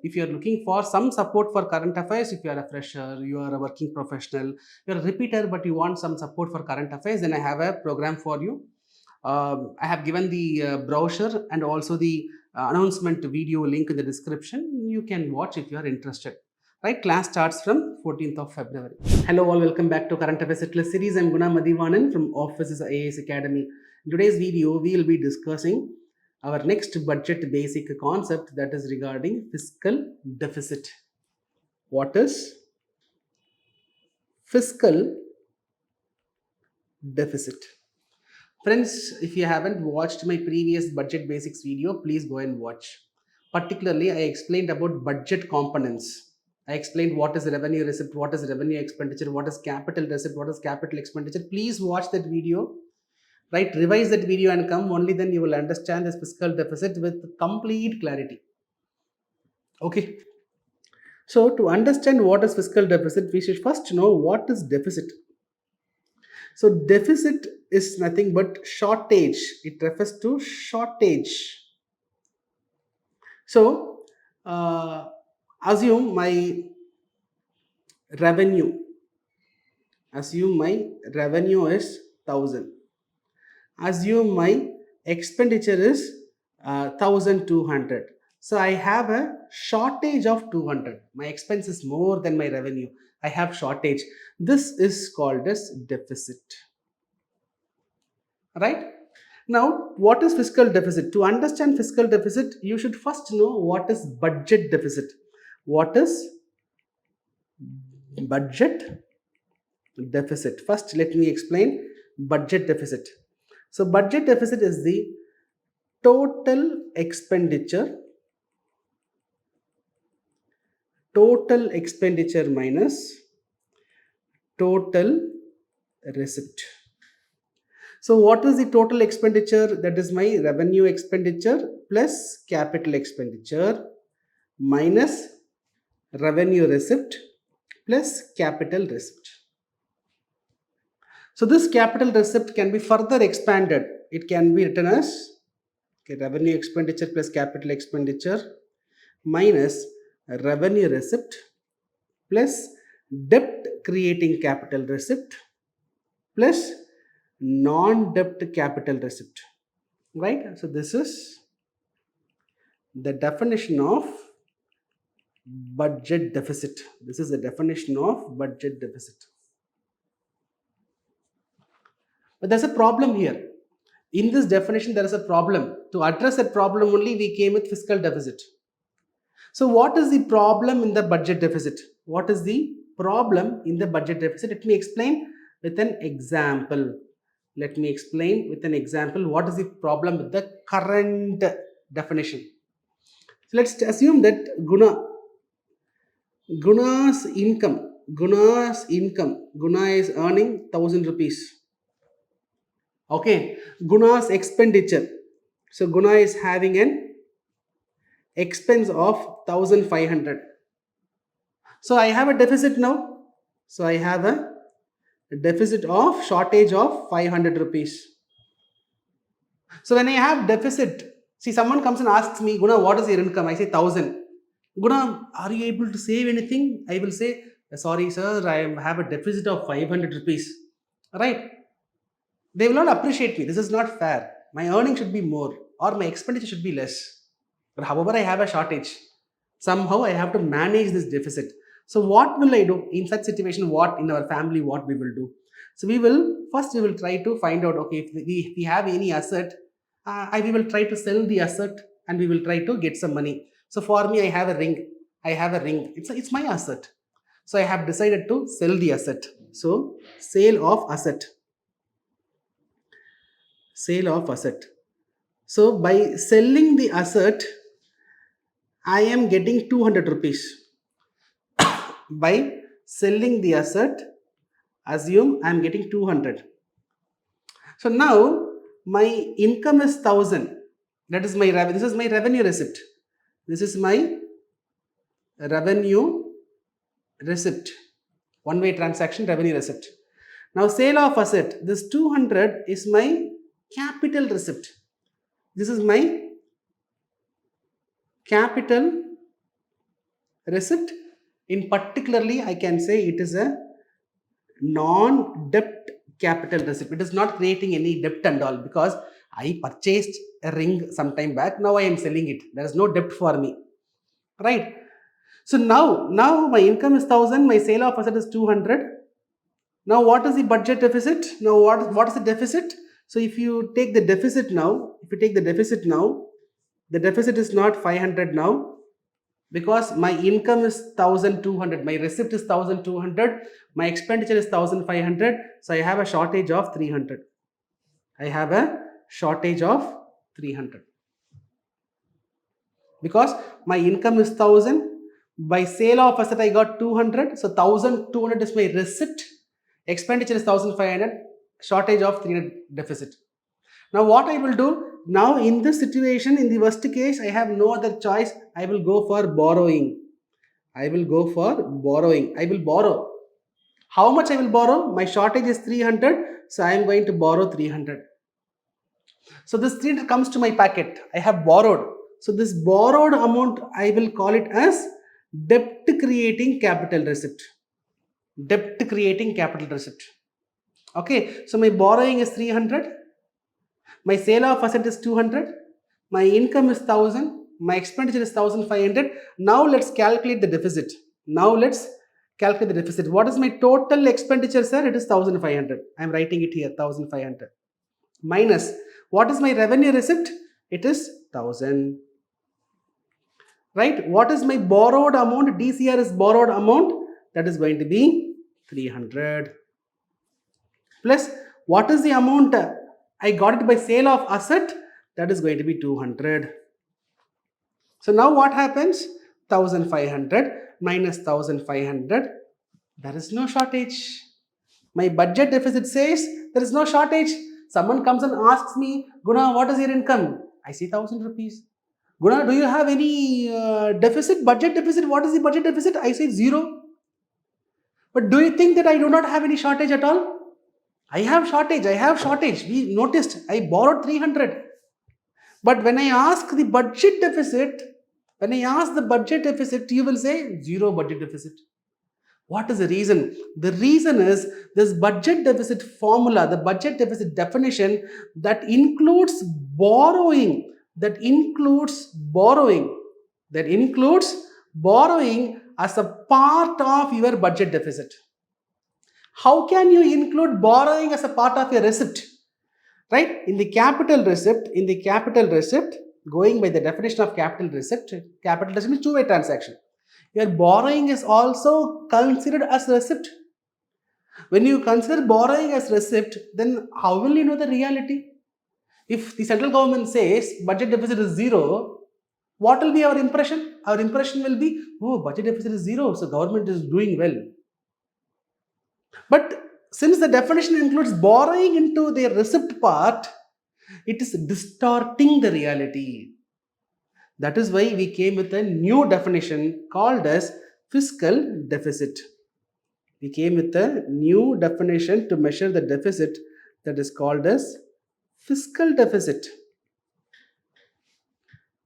if you are looking for some support for current affairs, if you are a fresher, you are a working professional, you are a repeater, but you want some support for current affairs, then I have a program for you. I have given the brochure and also the announcement video link in the description. You can watch if you are interested. Right, class starts from 14th of February. Hello all, welcome back to Current Affairs Settler series. I am Guna Mathivanan from Office's IAS Academy. In today's video, we will be discussing our next budget basic concept, that is regarding fiscal deficit. What is fiscal deficit? Friends, if you haven't watched my previous budget basics video, please go and watch. Particularly, I explained about budget components. I explained what is revenue receipt, what is revenue expenditure, what is capital receipt, what is capital expenditure. Please watch that video, right? Revise that video and come, only then you will understand this fiscal deficit with complete clarity. Okay. So to understand what is fiscal deficit, we should first know what is deficit. So deficit is nothing but shortage. It refers to shortage. So assume my revenue is 1000. Assume my expenditure is 1200. So I have a shortage of 200. My expense is more than my revenue. I have shortage. This is called as deficit. Right? Now, what is fiscal deficit? To understand fiscal deficit, you should first know what is budget deficit. What is budget deficit? First, let me explain budget deficit. So, budget deficit is the total expenditure minus total receipt. So what is the total expenditure? That is my revenue expenditure plus capital expenditure minus revenue receipt plus capital receipt. So this capital receipt can be further expanded. It can be written as revenue expenditure plus capital expenditure minus revenue receipt plus debt creating capital receipt plus non-debt capital receipt. Right? So this is the definition of budget deficit. This is the definition of budget deficit. But there's a problem here. In this definition, there is a problem. To address that problem only, we came with fiscal deficit. So what is the problem in the budget deficit? What is the problem in the budget deficit? Let me explain with an example. Let me explain with an example what is the problem with the current definition. So let's assume that Guna's income. Guna is earning 1000 rupees. Okay. Guna's expenditure. So Guna is having an expense of 1500. So I have a deficit now. So I have a deficit of shortage of 500 rupees. So when I have deficit, see, someone comes and asks me, Guna, what is your income? I say 1000. Guna, are you able to save anything? I will say, sorry sir, I have a deficit of 500 rupees. Right? They will not appreciate me. This is not fair. My earning should be more or my expenditure should be less. But however, I have a shortage. Somehow I have to manage this deficit. So what will I do in such situation? What in our family, what we will do? So we will try to find out, okay, if we have any asset, we will try to sell the asset and we will try to get some money. So for me, I have a ring. It's my asset. So I have decided to sell the asset. So sale of asset. So by selling the asset, I am getting 200 rupees. By selling the asset, assume I am getting 200. So now my income is 1000. That is my revenue. This is my revenue receipt. This is my revenue receipt. One-way transaction revenue receipt. Now sale of asset. This 200 is my capital receipt. This is my capital receipt. In particularly, I can say it is a non-debt capital receipt. It is not creating any debt and all, because I purchased a ring some time back. Now I am selling it. There is no debt for me, right? So now my income is 1000, my sale of asset is 200. Now what is the budget deficit? Now what is the deficit? So if you take the deficit now, the deficit is not 500 now, because my income is 1200, my receipt is 1200, my expenditure is 1500, so I have a shortage of 300. Because my income is 1000, by sale of asset I got 200, so 1200 is my receipt, expenditure is 1500, shortage of 300 deficit. Now what I will do, now in this situation, in the worst case, I have no other choice. I will go for borrowing. I will borrow. How much I will borrow? My shortage is 300, so I am going to borrow 300. So this 300 comes to my packet. I have borrowed. So this borrowed amount, I will call it as debt creating capital receipt. Okay, so my borrowing is 300. My sale of asset is 200. My income is 1000. My expenditure is 1500. Now let's calculate the deficit. What is my total expenditure, sir? It is 1500. I am writing it here, 1500. Minus, what is my revenue receipt? It is 1000. Right? What is my borrowed amount? DCR is borrowed amount. That is going to be 300. Plus, what is the amount I got it by sale of asset? That is going to be 200. So now what happens? 1500 minus 1500. There is no shortage. My budget deficit says there is no shortage. Someone comes and asks me, Guna, what is your income? I say 1000 rupees. Guna, do you have any budget deficit? What is the budget deficit? I say 0. But do you think that I do not have any shortage at all? I have shortage. We noticed I borrowed 300. But when I ask the budget deficit, you will say 0 budget deficit. What is the reason? The reason is this budget deficit formula, the budget deficit definition that includes borrowing, as a part of your budget deficit. How can you include borrowing as a part of your receipt? Right? In the capital receipt, going by the definition of capital receipt means two-way transaction. Your borrowing is also considered as receipt. When you consider borrowing as receipt, then how will you know the reality? If the central government says budget deficit is 0, what will be our impression? Our impression will be, oh, budget deficit is 0, so government is doing well. But since the definition includes borrowing into the receipt part, it is distorting the reality. That is why we came with a new definition called as fiscal deficit. We came with a new definition to measure the deficit that is called as fiscal deficit.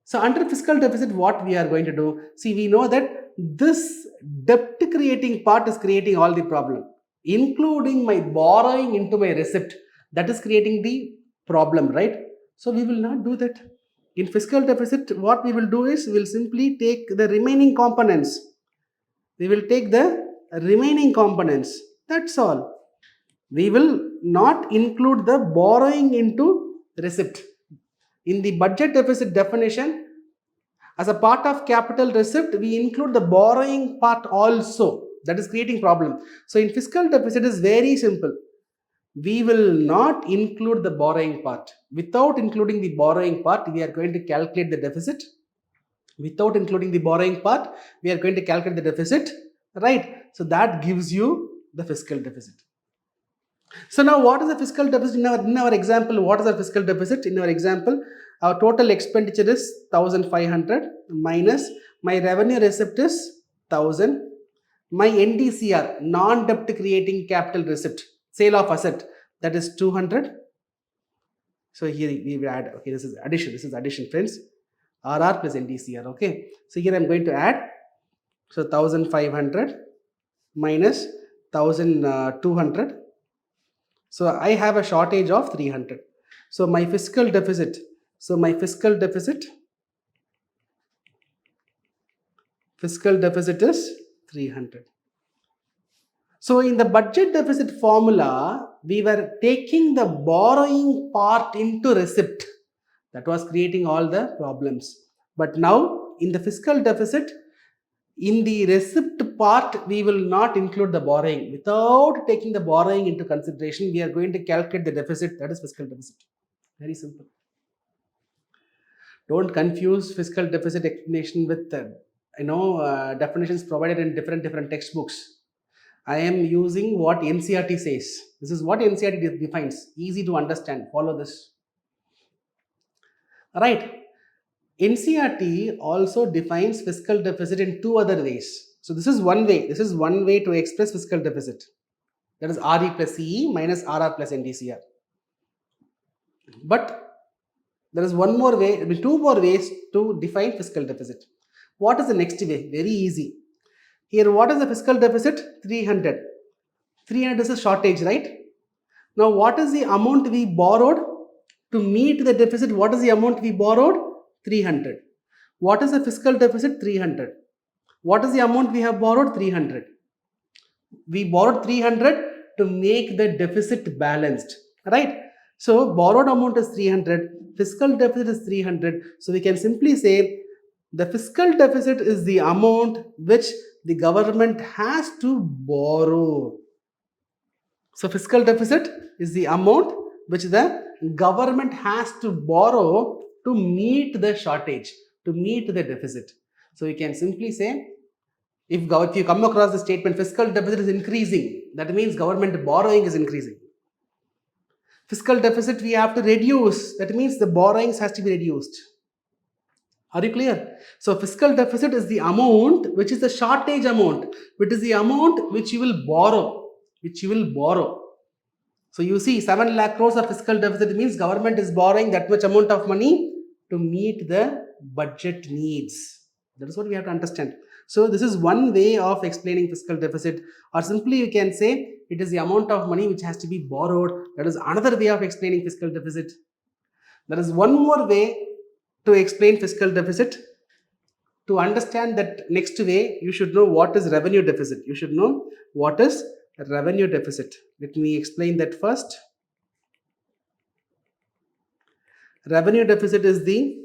So under fiscal deficit, what we are going to do? See, we know that this debt creating part is creating all the problem, including my borrowing into my receipt. That is creating the problem, right? So we will not do that. In fiscal deficit, what we will do is, we will simply take the remaining components. That's all. We will not include the borrowing into receipt. In the budget deficit definition, as a part of capital receipt, we include the borrowing part also. That is creating problem. So in fiscal deficit, it is very simple. We will not include the borrowing part. Without including the borrowing part, we are going to calculate the deficit. Right? So that gives you the fiscal deficit. So now what is the fiscal deficit? In our example, what is the fiscal deficit? In our example, our total expenditure is 1500 minus my revenue receipt is 1000. My NDCR, non-debt creating capital receipt, sale of asset, that is 200. So here we will add, okay, this is addition, friends. RR plus NDCR, okay. So here I am going to add So 1500 minus 1200. So I have a shortage of 300. So my fiscal deficit. Fiscal deficit is 300. So in the budget deficit formula, we were taking the borrowing part into receipt. That was creating all the problems. But now in the fiscal deficit, in the receipt part, we will not include the borrowing. Without taking the borrowing into consideration, we are going to calculate the deficit, that is fiscal deficit. Very simple. Don't confuse fiscal deficit explanation with definitions provided in different textbooks. I am using what NCERT says. This is what NCERT defines. Easy to understand. Follow this. Right. NCERT also defines fiscal deficit in two other ways. So this is one way. This is one way to express fiscal deficit. That is RE plus CE minus RR plus NDCR. But there is one more way, two more ways to define fiscal deficit. What is the next way? Very easy. Here, what is the fiscal deficit? 300. 300 is a shortage, right? Now, what is the amount we borrowed to meet the deficit? What is the amount we borrowed? 300. What is the fiscal deficit? 300. What is the amount we have borrowed? 300. We borrowed 300 to make the deficit balanced, right? So, borrowed amount is 300. Fiscal deficit is 300. So, we can simply say the fiscal deficit is the amount which the government has to borrow. So fiscal deficit is the amount which the government has to borrow to meet the shortage, to meet the deficit. So you can simply say, if you come across the statement fiscal deficit is increasing, that means government borrowing is increasing. Fiscal deficit we have to reduce, that means the borrowings has to be reduced. Are you clear? So fiscal deficit is the amount which is the shortage amount, which is the amount which you will borrow, So you see 7 lakh crores of fiscal deficit means government is borrowing that much amount of money to meet the budget needs. That is what we have to understand. So this is one way of explaining fiscal deficit, or simply you can say it is the amount of money which has to be borrowed. That is another way of explaining fiscal deficit. There is one more way to explain fiscal deficit. To understand that next way, you should know what is revenue deficit. You should know what is revenue deficit. Let me explain that first. Revenue deficit is the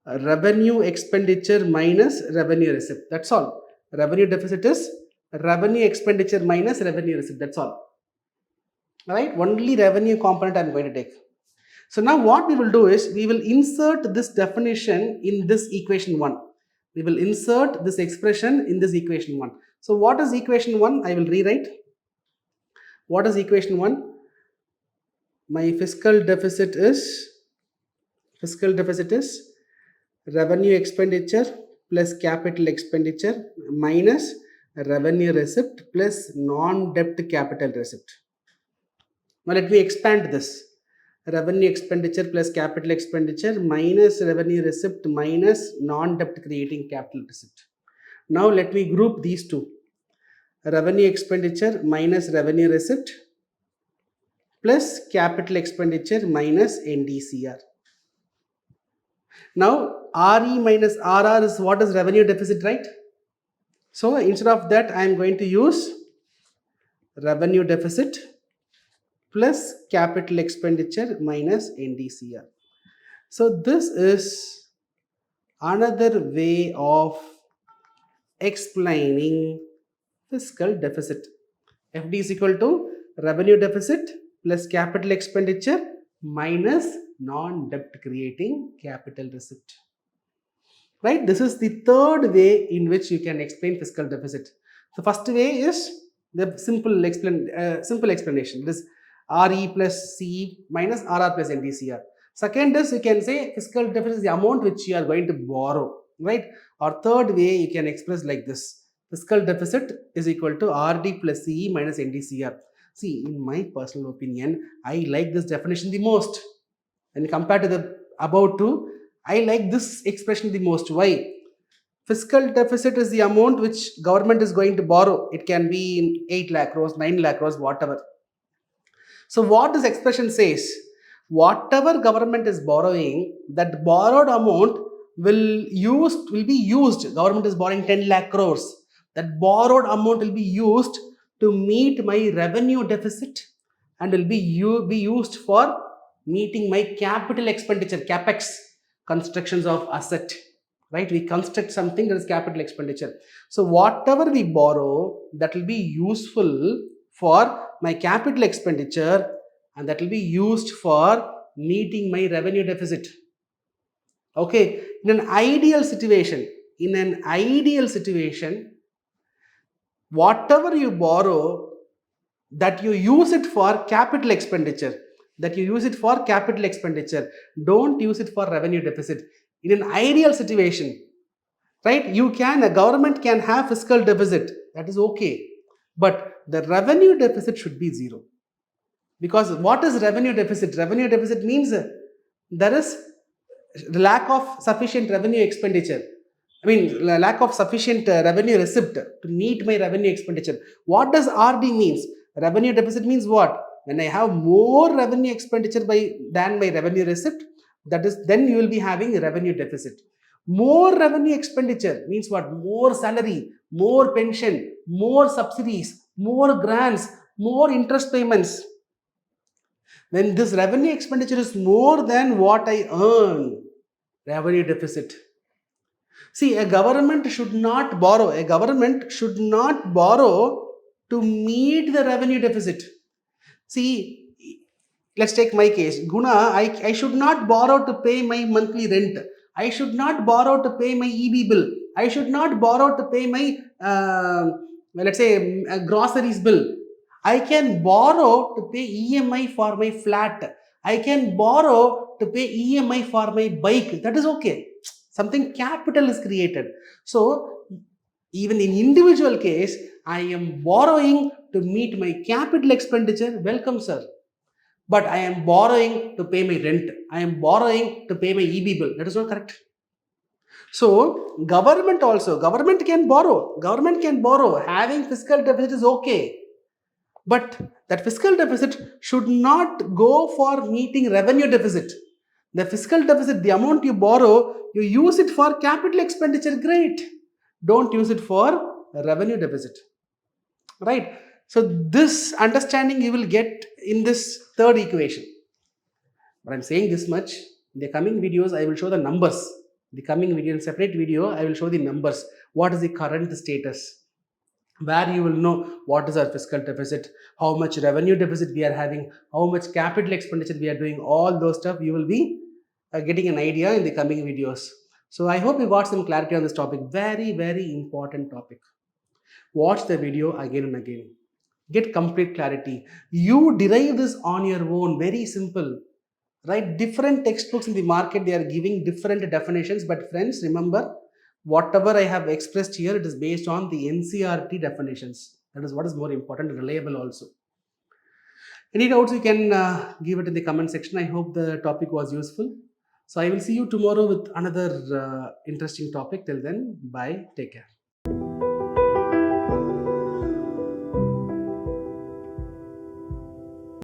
revenue expenditure minus revenue receipt. That's all. Revenue deficit is revenue expenditure minus revenue receipt. That's all. Alright, only revenue component I am going to take. So now what we will do is, we will insert this definition in this equation 1. We will insert this expression in this equation 1. So what is equation 1? I will rewrite. What is equation 1? My fiscal deficit is revenue expenditure plus capital expenditure minus revenue receipt plus non-debt capital receipt. Now let me expand this. Revenue expenditure plus capital expenditure minus revenue receipt minus non-debt creating capital receipt. Now let me group these two. Revenue expenditure minus revenue receipt plus capital expenditure minus NDCR. Now RE minus RR is what is revenue deficit, right? So instead of that, I am going to use revenue deficit plus capital expenditure minus NDCR. So this is another way of explaining fiscal deficit. FD is equal to revenue deficit plus capital expenditure minus non-debt creating capital receipt. Right? This is the third way in which you can explain fiscal deficit. The first way is the simple explanation. This RE plus CE minus RR plus NDCR. Second is, you can say fiscal deficit is the amount which you are going to borrow, right? Or third way, you can express like this. Fiscal deficit is equal to RD plus CE minus NDCR. See, in my personal opinion, I like this definition the most. And compared to the above two, I like this expression the most. Why? Fiscal deficit is the amount which government is going to borrow. It can be in 8 lakh crores, 9 lakh crores, whatever. So what this expression says, whatever government is borrowing, that borrowed amount will be used. Government is borrowing 10 lakh crores. That borrowed amount will be used to meet my revenue deficit and will be used for meeting my capital expenditure, capex, constructions of asset. Right? We construct something, that is capital expenditure. So whatever we borrow, that will be useful for my capital expenditure, and that will be used for meeting my revenue deficit. Okay, in an ideal situation, whatever you borrow, that you use it for capital expenditure, don't use it for revenue deficit. In an ideal situation, right, a government can have fiscal deficit, that is okay, but the revenue deficit should be zero. Because what is revenue deficit? Revenue deficit means there is lack of sufficient revenue expenditure. Lack of sufficient revenue receipt to meet my revenue expenditure. What does RD means? Revenue deficit means what? When I have more revenue expenditure than my revenue receipt, then you will be having a revenue deficit. More revenue expenditure means what? More salary, more pension, more subsidies, more grants, more interest payments. When this revenue expenditure is more than what I earn, revenue deficit. See, a government should not borrow to meet the revenue deficit. See, let's take my case. Guna, I should not borrow to pay my monthly rent. I should not borrow to pay my EB bill. I should not borrow to pay my, let's say, groceries bill. I can borrow to pay EMI for my flat. I can borrow to pay EMI for my bike. That is okay. Something capital is created. So, even in individual case, I am borrowing to meet my capital expenditure. Welcome, sir. But I am borrowing to pay my rent. I am borrowing to pay my EB bill. That is not correct. So, government can borrow. Having fiscal deficit is okay. But that fiscal deficit should not go for meeting revenue deficit. The fiscal deficit, the amount you borrow, you use it for capital expenditure, great. Don't use it for revenue deficit. Right? So this understanding you will get in this third equation. But I'm saying this much. In the coming videos, I will show the numbers. Separate video, I will show the numbers. What is the current status? Where you will know what is our fiscal deficit, how much revenue deficit we are having, how much capital expenditure we are doing, all those stuff you will be getting an idea in the coming videos. So I hope you got some clarity on this topic. Very, very important topic. Watch the video again and again. Get complete clarity. You derive this on your own. Very simple. Right? Different textbooks in the market, they are giving different definitions. But friends, remember, whatever I have expressed here, it is based on the NCERT definitions. That is what is more important, reliable also. Any doubts, you can give it in the comment section. I hope the topic was useful. So I will see you tomorrow with another interesting topic. Till then, bye. Take care.